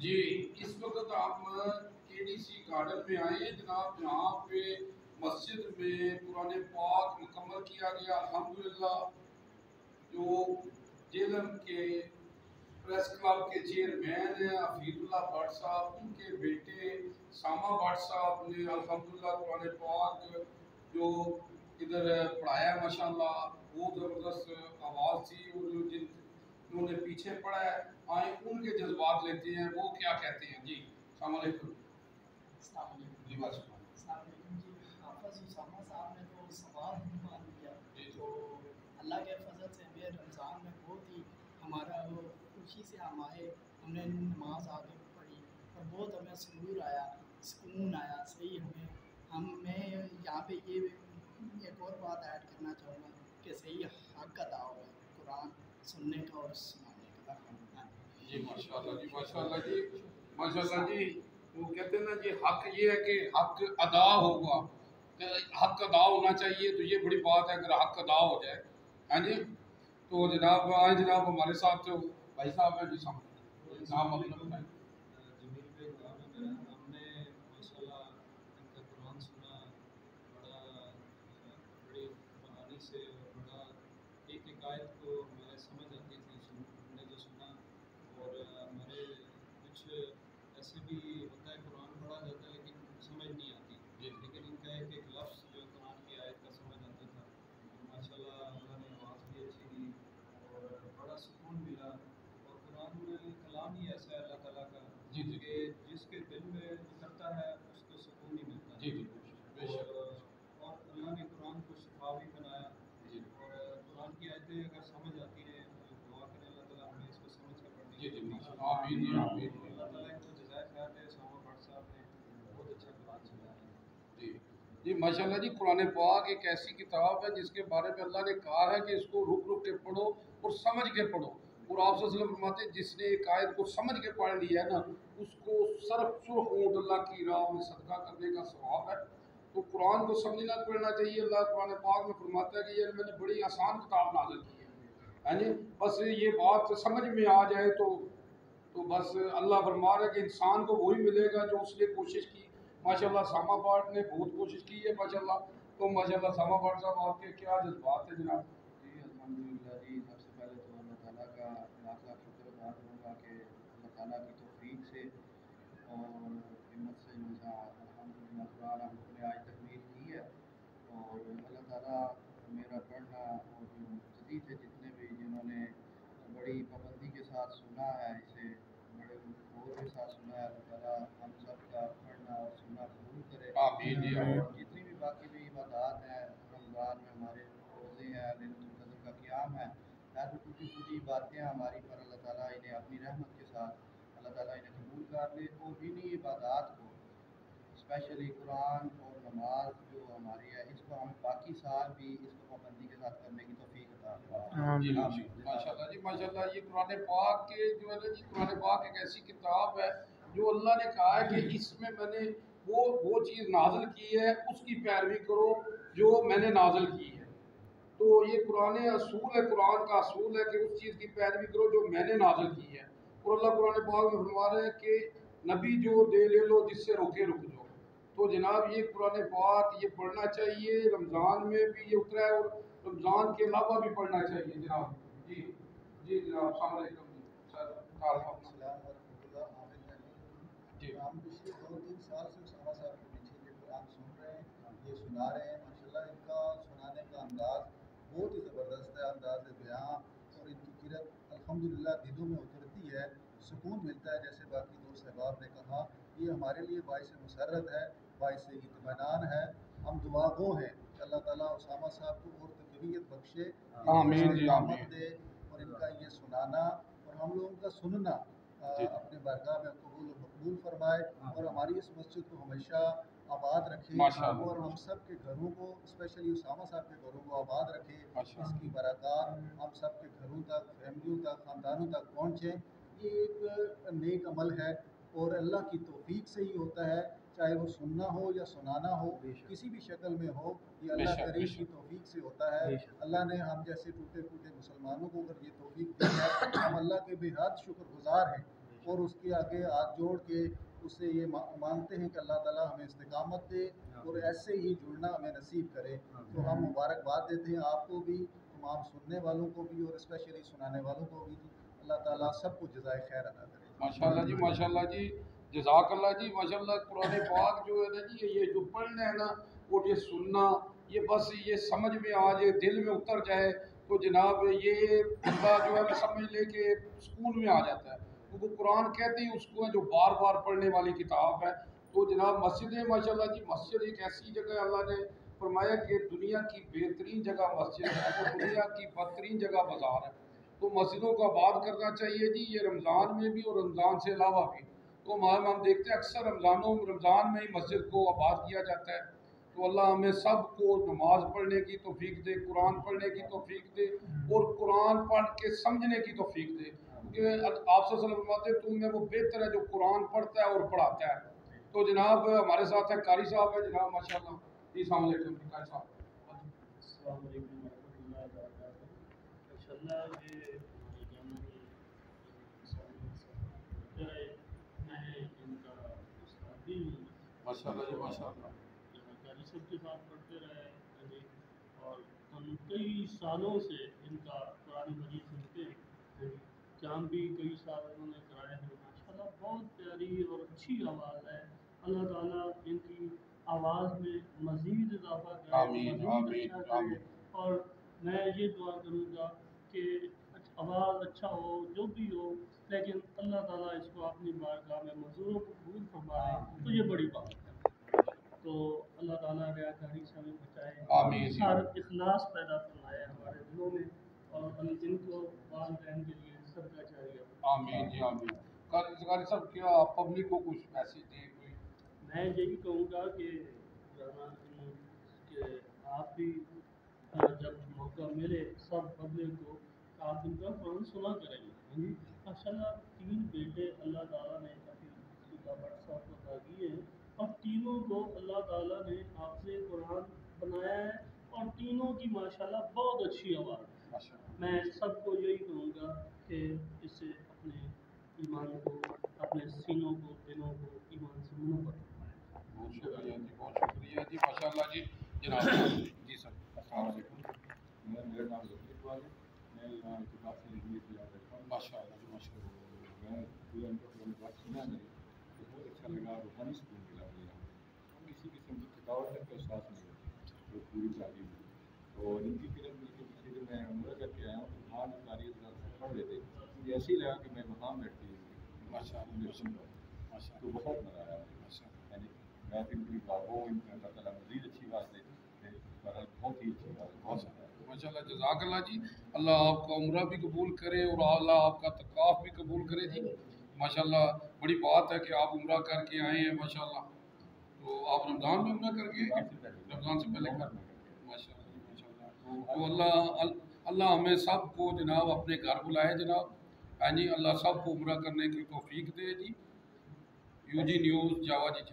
جی اس وقت ہم KDC garden میں آئے ہیں جناب، جہاں پہ مسجد میں قرآن پاک مکمل کیا گیا الحمدللہ۔ جو جیلم کے پریس کلب کے چیئرمین ہیں حفیظ اللہ بٹ صاحب، ان کے بیٹے سامہ بٹ صاحب نے الحمدللہ قرآن پاک جو ادھر پڑھایا ماشاءاللہ، بہت زبردست آواز تھی، اور جن انہوں نے پیچھے پڑھا ہے آئیں ان کے جذبات لیتے ہیں، وہ کیا کہتے ہیں۔ جی السلام علیکم۔ السلام علیکم جی السلام علیکم جی، حافظ اسامہ صاحب نے تو سوال مان لیا، تو اللہ کے فضل سے ہمیں رمضان میں بہت ہی ہمارا وہ خوشی سے ہم آئے، ہم نے نماز آگے پڑھی اور بہت ہمیں سرور آیا، سکون آیا، صحیح میں یہاں پہ یہ ایک اور بات ایڈ کرنا چاہوں گا کہ صحیح حق ادا ہو ہے قرآن سننے کا اور سنانے کا۔ جی ماشاءاللہ جی ماشاءاللہ جی ماشاءاللہ جی، وہ کہتے ہیں نا جی، حق یہ ہے کہ حق ادا ہوگا، کہ حق ادا ہونا چاہیے، تو یہ بڑی بات ہے اگر حق ادا ہو جائے۔ ہاں جی، تو جناب آئیں جناب ہمارے ساتھ جو بھائی صاحب ہیں، جی سامنے نام اپنا بتائیں۔ جمیل بھائی نام ہے میرا، ہم نے ماشاءاللہ ان کا قرآن سنا، بڑی بہانی سے، اور بڑا ایک ایک آیت کو ہمارے سمجھ آتی تھی ہم نے جو سنا، اور ہمارے کچھ ایسے بھی ہوتا ہے قرآن پڑھا جاتا ہے لیکن سمجھ نہیں آتی، لیکن ان کا ایک ایک لفظ جو ہے قرآن کی آیت کا سمجھ آتا تھا، اور ماشاءاللہ اللہ نے آواز بھی اچھی دی اور بڑا سکون ملا، اور قرآن کلام ہی ایسا ہے اللہ تعالیٰ کا کہ جس کے دل میں اترتا ہے اس کو سکون ہی ملتا ہے، اور اللہ نے قرآن کو شفا بھی بنایا، اور قرآن کی آیتیں اگر سمجھ آتی ہیں تو دعا کریں اللہ تعالیٰ ہمیں اس کو سمجھ کے پڑھنے کی اللہ تعالیٰ ان کو جزائے خیر دے۔ سامہ بٹ صاحب نے بہت اچھا قرآن سنایا ہے۔ جی ماشاءاللہ جی، قرآن پاک ایک ایسی کتاب ہے جس کے بارے میں اللہ نے کہا ہے کہ اس کو رک رک کے پڑھو اور سمجھ کے پڑھو، اور آپ صلی اللہ علیہ وسلم فرماتے ہیں جس نے ایک آیت کو سمجھ کے پڑھ لیا ہے نا، اس کو سرخ اونٹ اللہ کی راہ میں صدقہ کرنے کا ثواب ہے۔ تو قرآن کو سمجھنا پڑھنا چاہیے۔ اللہ قرآن پاک میں فرماتا ہے کہ یہ میں نے بڑی آسان کتاب نازل کی ہے، ہاں جی، بس یہ بات سمجھ میں آ جائے تو بس اللہ فرما رہا ہے کہ انسان کو وہی ملے گا جو اس نے کوشش کی۔ ماشاءاللہ سامہ بٹ نے بہت کوشش کی ہے ماشاءاللہ، تو ماشاءاللہ سامہ بٹ صاحب آپ کے کیا جذبات ہیں جناب؟ جی الحمدللہ جی، سب سے پہلے تو اللہ تعالیٰ کا لاکھ لاکھ شکر ادا کروں گا کہ اللہ تعالیٰ کی توفیق سے اور ہمت سے الحمدللہ قرآن ہم لوگوں نے آج تکمیل کی ہے، اور اللہ تعالیٰ میرا پڑھنا اور جو مقتدی تھے جتنے بھی جنہوں نے بڑی پابندی کے ساتھ سنا ہے، اسے بڑے غور کے ساتھ سنا ہے، اللہ تعالیٰ ہم سب کا پڑھنا اور سننا قبول کرے۔ آمین جی آمین۔ اور جتنی بھی باقی بھی عبادات ہیں رمضان میں، ہمارے روزے ہیں، لیلۃ القدر کا قیام ہے، ایسی ٹوٹی پھوٹی باتیں ہماری پر اللہ تعالیٰ انہیں اپنی رحمت کے ساتھ اللہ تعالیٰ انہیں قبول کر لے، اور انہی عبادات کو اسپیشلی قرآن اور نماز جو ہماری ہے، اس کو ہم باقی سال بھی اس کو پابندی کے ساتھ کرنے کی توفیق عطا فرمائے۔ ماشاءاللہ جی ماشاءاللہ، یہ قرآن پاک کے جو ہے نا جی، قرآن پاک ایک ایسی کتاب ہے جو اللہ نے کہا ہے کہ اس میں میں نے وہ چیز نازل کی ہے، اس کی پیروی کرو جو میں نے نازل کی ہے۔ تو یہ قرآن اصول ہے، قرآن کا اصول ہے کہ اس چیز کی پیروی کرو جو میں نے نازل کی ہے، اور اللہ قرآن پاک میں فرما رہے ہیں کہ نبی جو دے لے لو، جس سے روکے رک جاؤ۔ تو جناب یہ قرآن پاک یہ پڑھنا چاہیے، رمضان میں بھی یہ اترا ہے اور رمضان کے علاوہ بھی پڑھنا چاہیے جناب۔ جی جی جناب السلام علیکم جی سر، وعلیکم السلام ورحمۃ اللہ۔ عامر ہے جی، ہم پچھلے 2-3 سال سے اسامہ صاحب کے پیچھے یہ قرآن سن رہے ہیں، یہ سنا رہے ہیں، ماشاءاللہ ان کا سنانے کا انداز بہت ہی زبردست ہے، انداز بیاں، اور ان کی قرأت الحمدللہ دلوں میں اترتی ہے، سکون ملتا ہے۔ جیسے باقی دوست احباب نے کہا، یہ ہمارے لیے باعث مسرت ہے، باعث اطمینان ہے۔ ہم دعا گو ہیں کہ اللہ تعالیٰ اسامہ صاحب کو اور تقویت بخشے، آمین جی رحمت آمین۔ دے، اور ان کا یہ سنانا اور ہم لوگوں کا سننا اپنے بارگاہ میں قبول و مقبول فرمائے، اور ہماری اس مسجد کو ہمیشہ آباد رکھے، اور ہم سب کے گھروں کو اسپیشلی اسامہ صاحب کے گھروں کو آباد رکھے، اس کی برکات ہم سب کے گھروں تک، فیملیوں تک، خاندانوں تک پہنچیں۔ یہ ایک نیک عمل ہے اور اللہ کی توفیق سے ہی ہوتا ہے، چاہے وہ سننا ہو یا سنانا ہو، کسی بھی شکل میں ہو، یہ اللہ کریم کی توفیق سے ہوتا ہے۔ اللہ نے ہم جیسے ٹوٹے پھوٹے مسلمانوں کو اگر یہ توفیق دی ہے، ہم اللہ کے بے حد شکر گزار ہیں اور اس کے آگے ہاتھ جوڑ کے اس سے یہ مانگتے ہیں کہ اللہ تعالیٰ ہمیں استقامت دے اور ایسے ہی جڑنا ہمیں نصیب کرے. تو ہم مبارکباد دیتے ہیں آپ کو بھی, تمام سننے والوں کو بھی, اور اسپیشلی سنانے والوں کو بھی. اللہ تعالیٰ سب کو جزائے خیر ادا کرے. ماشاءاللہ جی, ماشاءاللہ جی, جزاک اللہ جی. ماشاءاللہ قرآن پاک جو ہے نا جی, یہ جو پڑھنا ہے نا اور یہ سننا, یہ بس یہ سمجھ میں آ جائے, دل میں اتر جائے تو جناب یہ بندہ جو ہے سمجھ لے کہ سکون میں آ جاتا ہے. کیونکہ قرآن کہتے ہیں اس کو جو بار بار پڑھنے والی کتاب ہے. تو جناب مسجدیں ماشاءاللہ جی, مسجد ایک ایسی جگہ اللہ نے فرمایا کہ دنیا کی بہترین جگہ مسجد ہے اور دنیا کی بدترین جگہ بازار ہے. تو مسجدوں کو آباد کرنا چاہیے جی, یہ رمضان میں بھی اور رمضان سے علاوہ بھی. تو ہم دیکھتے ہیں اکثر رمضان میں ہی مسجد کو آباد کیا جاتا ہے. تو اللہ ہمیں سب کو نماز پڑھنے کی توفیق دے, قرآن پڑھنے کی توفیق دے اور قرآن پڑھ کے سمجھنے کی توفیق دے. کیونکہ آپ صلی اللہ علیہ وسلم فرماتے ہیں تم میں وہ بہتر ہے جو قرآن پڑھتا ہے اور پڑھاتا ہے. تو جناب ہمارے ساتھ ہے قاری صاحب ہے جناب, ماشاءاللہ. السلام علیکم قاری صاحب. السلام علیکم ورحمۃ اللہ وبرکاتہ. انشاءاللہ یہ میں ان کا استاد بھی ہوں. ماشاءاللہ جی, ماشاءاللہ. قاری صاحب کے ساتھ پڑھتے رہے اور ہم کئی سالوں سے ان کا قرآن مجید سنتے ہیں. کام بھی کئی سال انہوں نے کرائے ہیں. ماشاءاللہ بہت پیاری اور اچھی آواز ہے. اللہ تعالیٰ ان کی آواز میں مزید اضافہ کرے, مزید اچھا کرے. اور میں یہ دعا کروں گا کہ آواز اچھا ہو, جو بھی ہو, لیکن اللہ تعالیٰ اس کو اپنی بارگاہ میں منظور و قبول فرمائے تو یہ بڑی بات ہے. تو اللہ تعالیٰ ریاکاری سے ہمیں بچائے, ہر اخلاص پیدا فرمائے ہمارے دلوں میں, اور ان کو والدین کے لیے صدقہ جاریہ. آمین جی, آمین. قاری صاحب کیا پبلک کو کچھ میسج دیں کوئی؟ میں یہی کہوں گا کہ آپ بھی جب موقع ملے سب پبلک کو آپ ان کا قرآن سنا کریں گے. ماشاء اللہ 3 بیٹے اللہ تعالیٰ نے ابھی واٹس ایپ کو عطا کیے ہیں, اور تینوں کو اللہ تعالیٰ نے حافظ قرآن بنایا ہے, اور تینوں کی ماشاءاللہ بہت اچھی آواز ہے. میں سب کو یہی کہوں گا کہ اس سے اپنے ایمان کو, اپنے سینوں کو, دلوں کو ایمان سے منور. بہت شکریہ جی, بہت شکریہ جی, ماشاءاللہ جی. جناب جی سر, السلام علیکم. میرا نام ذکر اقبال ہے. میں یہاں کتاب سے لکھنے کی یاد رکھتا ہوں. ماشاءاللہ جی, ماشاءاللہ. میں پورا ان کا قرآن پاک سنا نہیں تو بہت اچھا لگا, روحانی سکون ملا مجھے. کسی قسم کی تھکاوٹ کا احساس نہیں ہوتا, تو پوری تعلیم ہے. اور ان کی فلم مل کے پیچھے جب میں عمرہ کر کے آیا ہوں تو وہاں بھی تاریخ پڑھ لیتے, مجھے ایسے ہی لگا کہ میں وہاں بیٹھتی ہوں. ماشاءاللہ, تو بہت مزہ آیا. یعنی میں پھر کی بابوں ان کا اللہ تعالیٰ مزید اچھی بات دیتی ہے, بہت ہی اچھی بات ہے, بہت ماشاءاللہ. جزاک اللہ جی, اللہ آپ کا عمرہ بھی قبول کرے اور اللہ آپ کا اعتکاف بھی قبول کرے جی. ماشاءاللہ بڑی بات ہے کہ آپ عمرہ کر کے آئے ہیں ماشاءاللہ. تو آپ رمضان میں عمرہ کر کے, رمضان سے پہلے کر, ماشاءاللہ ماشاءاللہ. تو اللہ ہمیں سب کو جناب اپنے گھر بلائے جناب. ہاں جی, اللہ سب کو عمرہ کرنے کی توفیق دے جی. UG نیوز جاوا جی.